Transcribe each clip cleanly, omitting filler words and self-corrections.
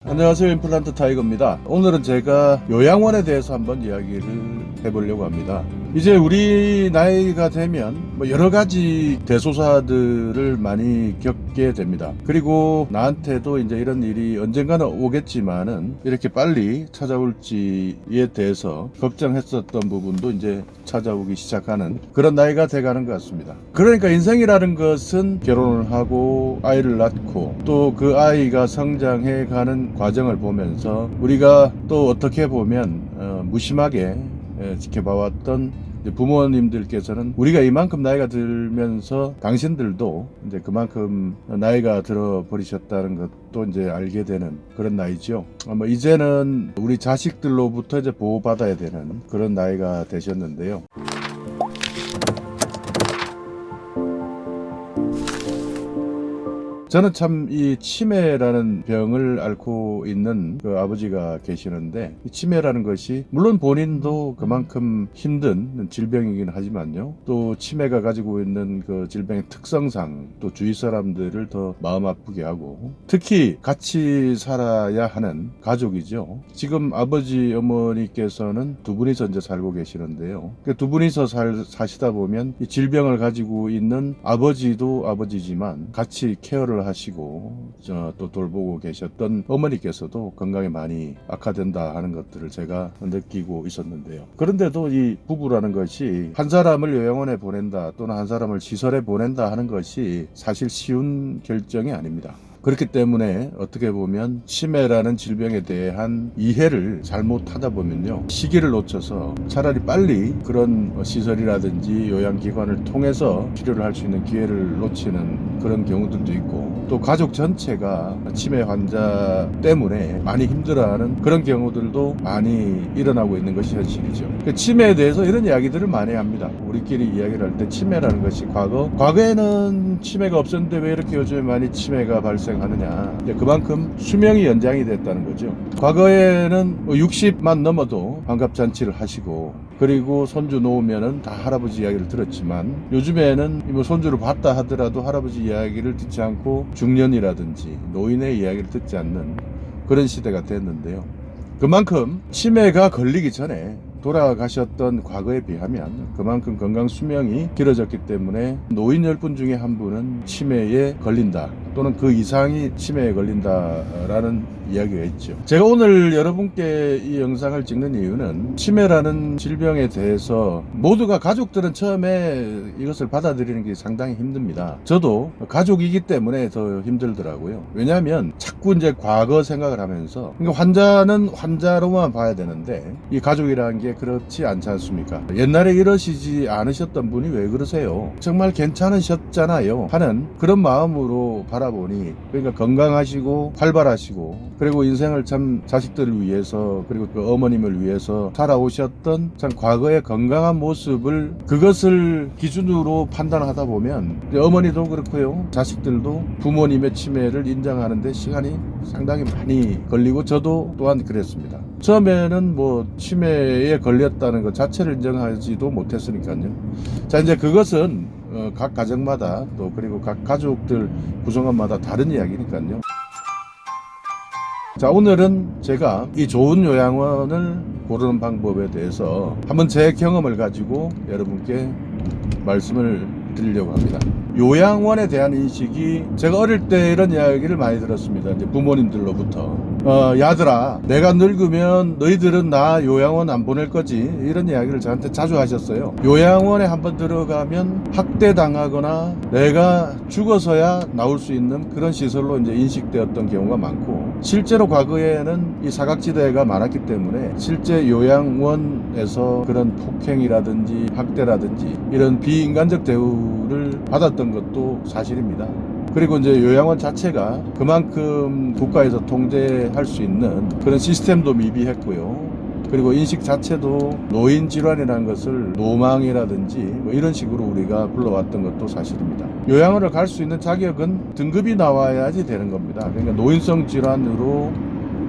안녕하세요, 임플란트 타이거입니다. 오늘은 제가 요양원에 대해서 한번 이야기를 해보려고 합니다. 이제 우리 나이가 되면 여러 가지 대소사들을 많이 겪게 됩니다. 그리고 나한테도 이제 이런 일이 언젠가는 오겠지만은 이렇게 빨리 찾아올지에 대해서 걱정했었던 부분도 이제 찾아오기 시작하는 그런 나이가 돼가는 것 같습니다. 그러니까 인생이라는 것은 결혼을 하고 아이를 낳고 또 그 아이가 성장해 가는 과정을 보면서 우리가 또 어떻게 보면 무심하게 지켜봐왔던 부모님들께서는 우리가 이만큼 나이가 들면서 당신들도 이제 그만큼 나이가 들어 버리셨다는 것도 이제 알게 되는 그런 나이죠. 이제는 우리 자식들로부터 이제 보호받아야 되는 그런 나이가 되셨는데요. 저는 참 이 치매라는 병을 앓고 있는 그 아버지가 계시는데, 이 치매라는 것이 물론 본인도 그만큼 힘든 질병이긴 하지만요, 또 치매가 가지고 있는 그 질병의 특성상 또 주위 사람들을 더 마음 아프게 하고, 특히 같이 살아야 하는 가족이죠. 지금 아버지 어머니께서는 두 분이서 이제 살고 계시는데요, 그 두 분이서 사시다 보면 이 질병을 가지고 있는 아버지도 아버지지만 같이 케어를 하시고 또 돌보고 계셨던 어머니께서도 건강이 많이 악화된다 하는 것들을 제가 느끼고 있었는데요. 그런데도 이 부부라는 것이 한 사람을 요양원에 보낸다 또는 한 사람을 시설에 보낸다 하는 것이 사실 쉬운 결정이 아닙니다. 그렇기 때문에 어떻게 보면 치매라는 질병에 대한 이해를 잘못하다 보면요, 시기를 놓쳐서 차라리 빨리 그런 시설이라든지 요양기관을 통해서 치료를 할 수 있는 기회를 놓치는 그런 경우들도 있고, 또 가족 전체가 치매 환자 때문에 많이 힘들어하는 그런 경우들도 많이 일어나고 있는 것이 현실이죠. 치매에 대해서 이런 이야기들을 많이 합니다. 우리끼리 이야기를 할 때 치매라는 것이 과거에는 치매가 없었는데 왜 이렇게 요즘에 많이 치매가 발생하느냐, 그만큼 수명이 연장이 됐다는 거죠. 과거에는 60만 넘어도 환갑잔치를 하시고, 그리고 손주 놓으면은 다 할아버지 이야기를 들었지만, 요즘에는 손주를 봤다 하더라도 할아버지 이야기를 듣지 않고 중년이라든지 노인의 이야기를 듣지 않는 그런 시대가 됐는데요. 그만큼 치매가 걸리기 전에 돌아가셨던 과거에 비하면 그만큼 건강 수명이 길어졌기 때문에 노인 10분 중에 한 분은 치매에 걸린다 또는 그 이상이 치매에 걸린다라는 이야기가 있죠. 제가 오늘 여러분께 이 영상을 찍는 이유는 치매라는 질병에 대해서 모두가, 가족들은 처음에 이것을 받아들이는 게 상당히 힘듭니다. 저도 가족이기 때문에 더 힘들더라고요. 왜냐하면 자꾸 이제 과거 생각을 하면서, 그러니까 환자는 환자로만 봐야 되는데 이 가족이라는 게 그렇지 않지 않습니까? 옛날에 이러시지 않으셨던 분이 왜 그러세요? 정말 괜찮으셨잖아요 하는 그런 마음으로 바라보니, 그러니까 건강하시고 활발하시고, 그리고 인생을 참 자식들을 위해서 그리고 그 어머님을 위해서 살아오셨던 참 과거의 건강한 모습을, 그것을 기준으로 판단하다 보면 어머니도 그렇고요, 자식들도 부모님의 치매를 인정하는데 시간이 상당히 많이 걸리고, 저도 또한 그랬습니다. 처음에는 치매에 걸렸다는 것 자체를 인정하지도 못했으니까요. 자, 이제 그것은 각 가정마다 또 그리고 각 가족들 구성원마다 다른 이야기니까요. 자, 오늘은 제가 이 좋은 요양원을 고르는 방법에 대해서 한번 제 경험을 가지고 여러분께 말씀을 드리려고 합니다. 요양원에 대한 인식이, 제가 어릴 때 이런 이야기를 많이 들었습니다. 이제 부모님들로부터 야들아, 내가 늙으면 너희들은 나 요양원 안 보낼 거지, 이런 이야기를 저한테 자주 하셨어요. 요양원에 한번 들어가면 학대당하거나 내가 죽어서야 나올 수 있는 그런 시설로 이제 인식되었던 경우가 많고, 실제로 과거에는 이 사각지대가 많았기 때문에 실제 요양원에서 그런 폭행이라든지 학대라든지 이런 비인간적 대우를 받았던 것도 사실입니다. 그리고 이제 요양원 자체가 그만큼 국가에서 통제할 수 있는 그런 시스템도 미비했고요. 그리고 인식 자체도 노인 질환이라는 것을 노망이라든지 이런 식으로 우리가 불러왔던 것도 사실입니다. 요양원을 갈 수 있는 자격은 등급이 나와야지 되는 겁니다. 그러니까 노인성 질환으로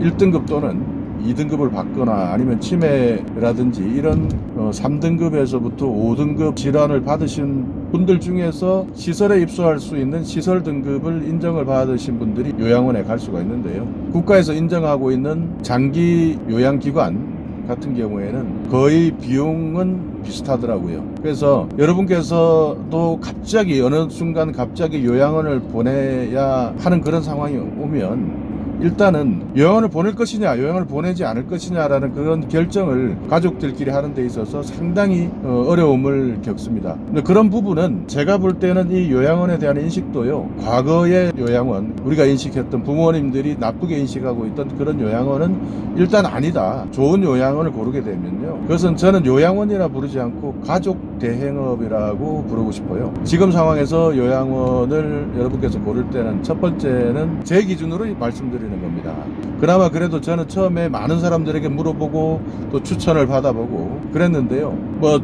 1등급 또는 2등급을 받거나 아니면 치매라든지 이런 3등급에서부터 5등급 질환을 받으신 분들 중에서 시설에 입소할 수 있는 시설 등급을 인정을 받으신 분들이 요양원에 갈 수가 있는데요. 국가에서 인정하고 있는 장기 요양기관 같은 경우에는 거의 비용은 비슷하더라고요. 그래서 여러분께서도 갑자기 어느 순간 갑자기 요양원을 보내야 하는 그런 상황이 오면 일단은 요양원을 보낼 것이냐 요양원을 보내지 않을 것이냐라는 그런 결정을 가족들끼리 하는 데 있어서 상당히 어려움을 겪습니다. 근데 그런 부분은 제가 볼 때는 이 요양원에 대한 인식도요, 과거의 요양원, 우리가 인식했던 부모님들이 나쁘게 인식하고 있던 그런 요양원은 일단 아니다. 좋은 요양원을 고르게 되면요, 그것은 저는 요양원이라 부르지 않고 가족 대행업이라고 부르고 싶어요. 지금 상황에서 요양원을 여러분께서 고를 때는 첫 번째는 제 기준으로 말씀드리는 겁니다. 그나마 그래도 저는 처음에 많은 사람들에게 물어보고 또 추천을 받아보고 그랬는데요.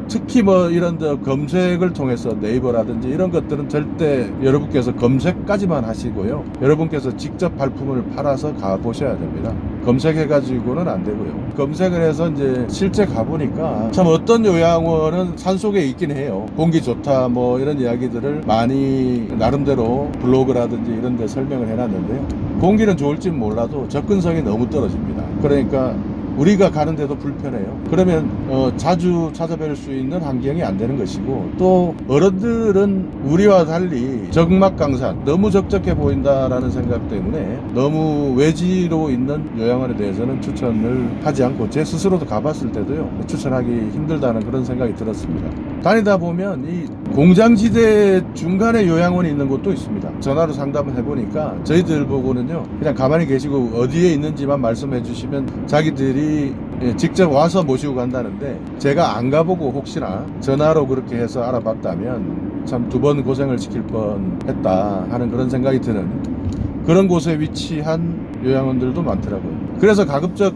특히 이런 검색을 통해서 네이버라든지 이런 것들은 절대 여러분께서 검색까지만 하시고요. 여러분께서 직접 발품을 팔아서 가보셔야 됩니다. 검색해가지고는 안 되고요. 검색을 해서 이제 실제 가보니까 참 어떤 요양원은 산속에 있긴 해요. 공기 좋다 이런 이야기들을 많이 나름대로 블로그라든지 이런 데 설명을 해놨는데요. 공기는 좋을지는 몰라도 접근성이 너무 떨어집니다. 그러니까 우리가 가는데도 불편해요. 그러면 자주 찾아뵐 수 있는 환경이 안 되는 것이고, 또 어른들은 우리와 달리 적막강산, 너무 적적해 보인다라는 생각 때문에 너무 외지로 있는 요양원에 대해서는 추천을 하지 않고 제 스스로도 가봤을 때도요, 추천하기 힘들다는 그런 생각이 들었습니다. 다니다 보면 이 공장지대 중간에 요양원이 있는 곳도 있습니다. 전화로 상담을 해보니까 저희들 보고는요, 그냥 가만히 계시고 어디에 있는지만 말씀해 주시면 자기들이 직접 와서 모시고 간다는데, 제가 안 가보고 혹시나 전화로 그렇게 해서 알아봤다면 참 2번 고생을 시킬 뻔했다 하는 그런 생각이 드는 그런 곳에 위치한 요양원들도 많더라고요. 그래서 가급적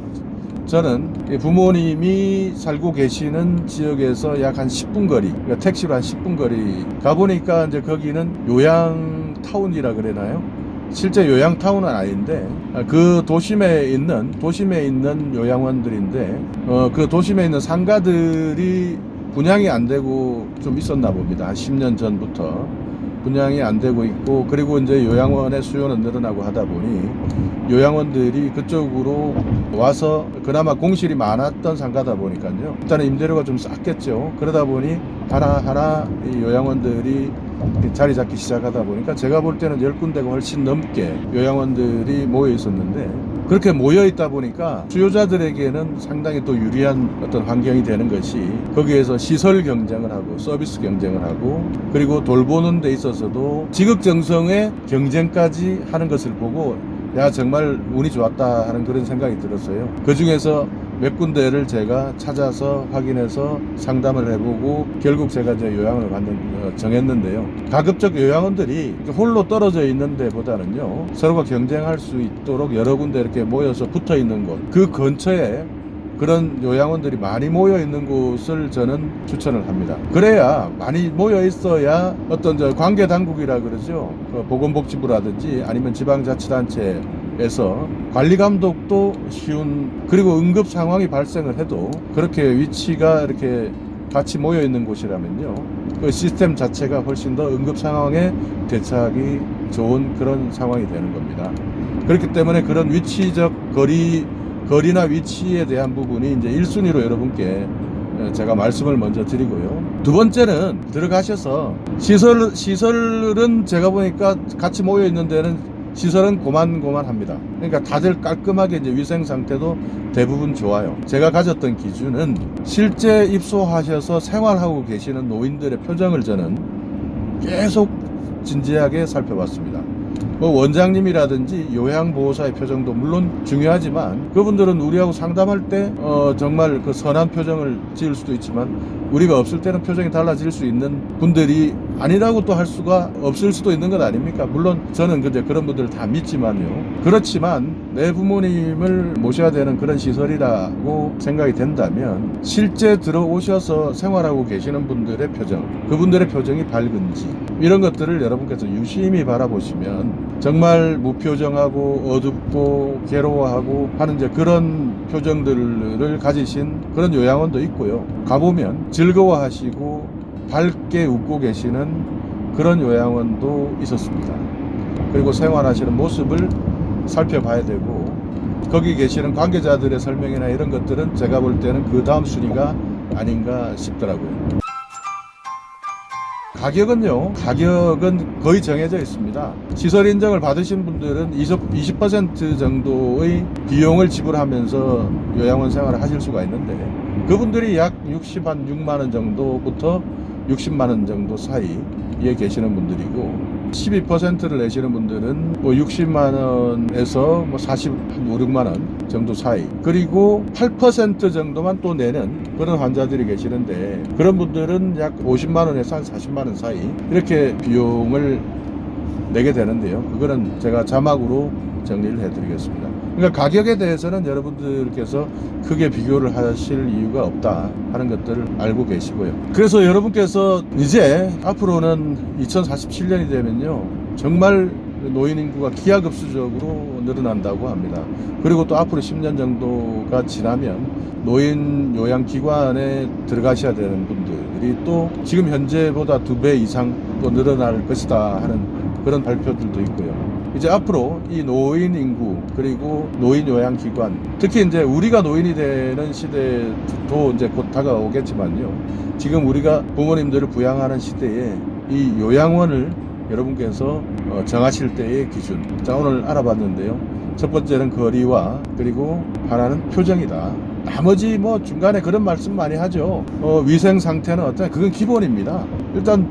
저는 부모님이 살고 계시는 지역에서 약 한 10분 거리, 그러니까 택시로 한 10분 거리 가보니까 이제 거기는 요양타운이라 그러나요? 실제 요양타운은 아닌데 그 도심에 있는 요양원들인데 그 도심에 있는 상가들이 분양이 안 되고 좀 있었나 봅니다. 한 10년 전부터 분양이 안 되고 있고, 그리고 이제 요양원의 수요는 늘어나고 하다 보니 요양원들이 그쪽으로 와서, 그나마 공실이 많았던 상가다 보니까요, 일단은 임대료가 좀 쌌겠죠. 그러다 보니 하나하나 이 요양원들이 자리 잡기 시작하다 보니까 제가 볼 때는 10군데가 훨씬 넘게 요양원들이 모여 있었는데, 그렇게 모여 있다 보니까 수요자들에게는 상당히 또 유리한 어떤 환경이 되는 것이, 거기에서 시설 경쟁을 하고 서비스 경쟁을 하고, 그리고 돌보는 데 있어서도 지극정성의 경쟁까지 하는 것을 보고 야, 정말 운이 좋았다 하는 그런 생각이 들었어요. 그 중에서 몇 군데를 제가 찾아서 확인해서 상담을 해보고 결국 제가 이제 요양원을 정했는데요. 가급적 요양원들이 홀로 떨어져 있는 데보다는요, 서로가 경쟁할 수 있도록 여러 군데 이렇게 모여서 붙어 있는 곳, 그 근처에 그런 요양원들이 많이 모여 있는 곳을 저는 추천을 합니다. 그래야, 많이 모여 있어야 어떤 관계 당국이라 그러죠. 보건복지부라든지 아니면 지방자치단체에서 관리 감독도 쉬운, 그리고 응급 상황이 발생을 해도 그렇게 위치가 이렇게 같이 모여 있는 곳이라면요, 그 시스템 자체가 훨씬 더 응급 상황에 대처하기 좋은 그런 상황이 되는 겁니다. 그렇기 때문에 그런 위치적 거리나 위치에 대한 부분이 이제 1순위로 여러분께 제가 말씀을 먼저 드리고요. 두 번째는 들어가셔서 시설은 제가 보니까 같이 모여 있는 데는 시설은 고만고만합니다. 그러니까 다들 깔끔하게 이제 위생 상태도 대부분 좋아요. 제가 가졌던 기준은 실제 입소하셔서 생활하고 계시는 노인들의 표정을 저는 계속 진지하게 살펴봤습니다. 원장님이라든지 요양보호사의 표정도 물론 중요하지만, 그분들은 우리하고 상담할 때 정말 그 선한 표정을 지을 수도 있지만 우리가 없을 때는 표정이 달라질 수 있는 분들이 아니라고 또 할 수가 없을 수도 있는 것 아닙니까? 물론 저는 이제 그런 분들을 다 믿지만요. 그렇지만 내 부모님을 모셔야 되는 그런 시설이라고 생각이 된다면 실제 들어오셔서 생활하고 계시는 분들의 표정, 그분들의 표정이 밝은지 이런 것들을 여러분께서 유심히 바라보시면 정말 무표정하고 어둡고 괴로워하고 하는 이제 그런 표정들을 가지신 그런 요양원도 있고요. 가보면 즐거워하시고 밝게 웃고 계시는 그런 요양원도 있었습니다. 그리고 생활하시는 모습을 살펴봐야 되고 거기 계시는 관계자들의 설명이나 이런 것들은 제가 볼 때는 그 다음 순위가 아닌가 싶더라고요. 가격은 거의 정해져 있습니다. 시설 인정을 받으신 분들은 20% 정도의 비용을 지불하면서 요양원 생활을 하실 수가 있는데 그분들이 약 6만 원 정도부터 60만 원 정도 사이에 계시는 분들이고 12%를 내시는 분들은 뭐 60만 원에서 뭐 5, 6만 원 정도 사이, 그리고 8% 정도만 또 내는 그런 환자들이 계시는데 그런 분들은 약 50만 원에서 한 40만 원 사이 이렇게 비용을 내게 되는데요. 그거는 제가 자막으로 정리를 해드리겠습니다. 그러니까 가격에 대해서는 여러분들께서 크게 비교를 하실 이유가 없다 하는 것들을 알고 계시고요. 그래서 여러분께서 이제 앞으로는 2047년이 되면요 정말 노인 인구가 기하급수적으로 늘어난다고 합니다. 그리고 또 앞으로 10년 정도가 지나면 노인 요양기관에 들어가셔야 되는 분들이 또 지금 현재보다 2배 이상 또 늘어날 것이다 하는 그런 발표들도 있고요. 이제 앞으로 이 노인 인구 그리고 노인 요양기관, 특히 이제 우리가 노인이 되는 시대도 이제 곧 다가오겠지만요. 지금 우리가 부모님들을 부양하는 시대에 이 요양원을 여러분께서 정하실 때의 기준. 자, 오늘 알아봤는데요. 첫 번째는 거리와 그리고 하나는 표정이다. 나머지 뭐 중간에 그런 말씀 많이 하죠. 위생 상태는 어떠냐? 그건 기본입니다. 일단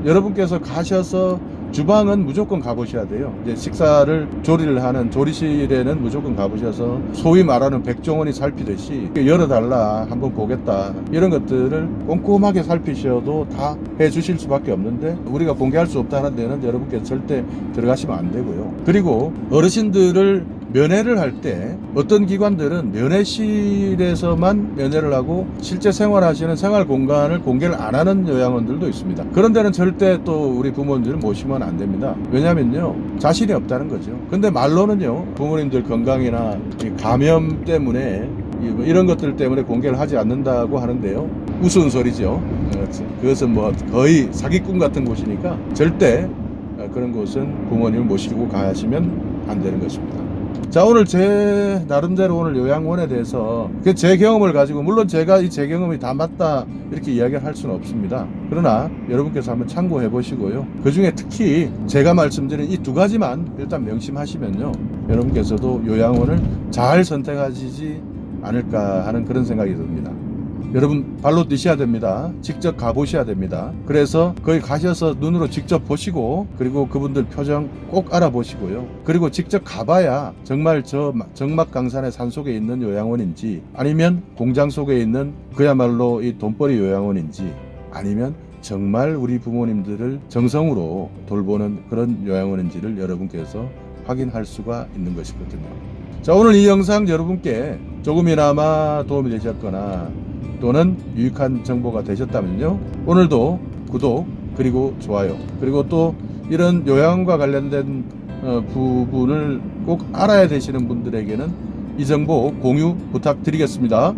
여러분께서 가셔서 주방은 무조건 가보셔야 돼요. 이제 식사를 조리를 하는 조리실에는 무조건 가보셔서 소위 말하는 백종원이 살피듯이 열어달라, 한번 보겠다, 이런 것들을 꼼꼼하게 살피셔도 다 해주실 수밖에 없는데 우리가 공개할 수 없다는 데는 여러분께서 절대 들어가시면 안 되고요. 그리고 어르신들을 면회를 할 때 어떤 기관들은 면회실에서만 면회를 하고 실제 생활하시는 생활 공간을 공개를 안 하는 요양원들도 있습니다. 그런 데는 절대 또 우리 부모님들을 모시면 안 됩니다. 왜냐면요 자신이 없다는 거죠. 근데 말로는요 부모님들 건강이나 감염 때문에 이런 것들 때문에 공개를 하지 않는다고 하는데요, 우스운 소리죠. 그것은 뭐 거의 사기꾼 같은 곳이니까 절대 그런 곳은 부모님을 모시고 가시면 안 되는 것입니다. 자, 오늘 제 나름대로 오늘 요양원에 대해서 제 경험을 가지고, 물론 제가 제 경험이 다 맞다 이렇게 이야기를 할 수는 없습니다. 그러나 여러분께서 한번 참고해 보시고요. 그 중에 특히 제가 말씀드린 이 두 가지만 일단 명심하시면요 여러분께서도 요양원을 잘 선택하시지 않을까 하는 그런 생각이 듭니다. 여러분 발로 뛰셔야 됩니다. 직접 가보셔야 됩니다. 그래서 거기 가셔서 눈으로 직접 보시고 그리고 그분들 표정 꼭 알아보시고요. 그리고 직접 가봐야 정말 저 정막강산의 산속에 있는 요양원인지 아니면 공장 속에 있는 그야말로 이 돈벌이 요양원인지 아니면 정말 우리 부모님들을 정성으로 돌보는 그런 요양원인지를 여러분께서 확인할 수가 있는 것이거든요. 자, 오늘 이 영상 여러분께 조금이나마 도움이 되셨거나 또는 유익한 정보가 되셨다면요 오늘도 구독 그리고 좋아요 그리고 또 이런 요양과 관련된 부분을 꼭 알아야 되시는 분들에게는 이 정보 공유 부탁드리겠습니다.